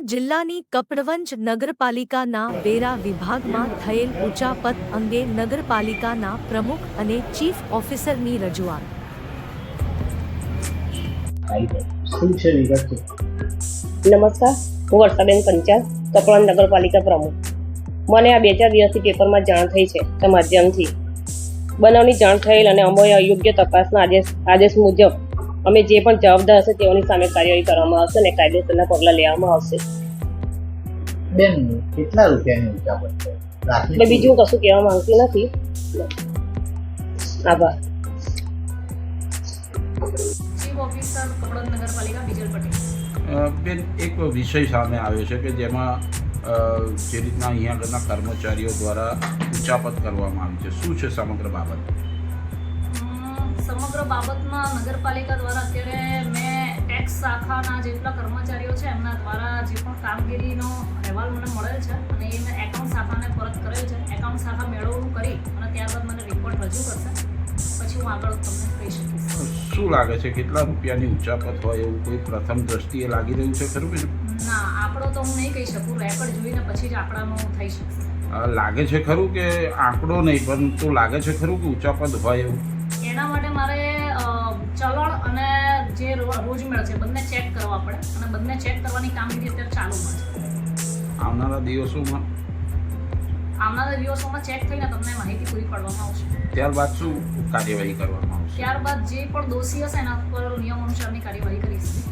જિલ્લાની કપડવંજ નગરપાલિકાના વેરા વિભાગમાં થયેલ ઉચાપત અંગે નગરપાલિકાના પ્રમુખ અને ચીફ ઓફિસરની રજૂઆત. નમસ્કાર, હું વર્ષાબેન પંચાલ, કપડવંજ નગરપાલિકા પ્રમુખ. મને આ 2-4 દિવસથી પેપરમાં જાણ થઈ છે તે માધ્યમથી બનાવની જાણ થયેલ અને અમોએ અયોગ્ય તપાસના આદેશ મુજબ અમે જે પણ જવાબદાર હશે તેઓની સામે કાર્યવાહી કરવામાં આવશે અને કાયદેસરના પગલાં લેવામાં આવશે. બેન, કેટલા રૂપિયાની ઉચાપત છે? એટલે બીજું કશું કહેવા માંગતી નથી. આભાર. ચીફ ઓફિસર કપડવંજ નગરપાલિકા બીજલ પટેલ. બેન, એક વિષય સામે આવ્યો છે કે જેમાં જે રીતના અહીંયા આગળના કર્મચારીઓ દ્વારા ઉચાપત કરવામાં આવી છે, શું છે સમગ્ર બાબત? સમગ્ર બાબતમાં નગરપાલિકા દ્વારા અત્યારે મેં ટેક્સ શાખાના જેટલા કર્મચારીઓ છે એમના દ્વારા જે પણ કામગીરીનો અહેવાલ મને મળેલ છે અને એ મેં એકાઉન્ટ શાખાને પરત કરેલ છે. એકાઉન્ટ શાખા મેળવણું કરી અને ત્યારબાદ મને રિપોર્ટ રજૂ કરશે, પછી હું આગળ તમને કહી શકીશ. શું લાગે છે, કેટલા રૂપિયાની ઉચાપત હોય એવું કોઈ પ્રથમ દ્રષ્ટિએ લાગી રહ્યું છે ખરું બેન? ના, આંકડો તો હું નહીં કહી શકું. રેકોર્ડ જોઈને પછી જ આંકડાનું થઈ શકશે. લાગે છે ખરું કે આંકડો નહીં, પરંતુ લાગે છે ખરું કે ઉચાપત હોય એવું? એના માટે મારે ચલણ અને જે રોજમેળ છે બંને ચેક કરવા પડે અને બંને ચેક કરવાની કામગીરી અત્યારે ચાલુમાં છે. આવનારા દિવસોમાં ચેક થઈને તમને માહિતી પૂરી પાડવામાં આવશે. ત્યારબાદ શું કાર્યવાહી કરવામાં આવશે? ત્યારબાદ જે પણ દોષી હશે એના પર નિયમ અનુસારની કાર્યવાહી કરીશું.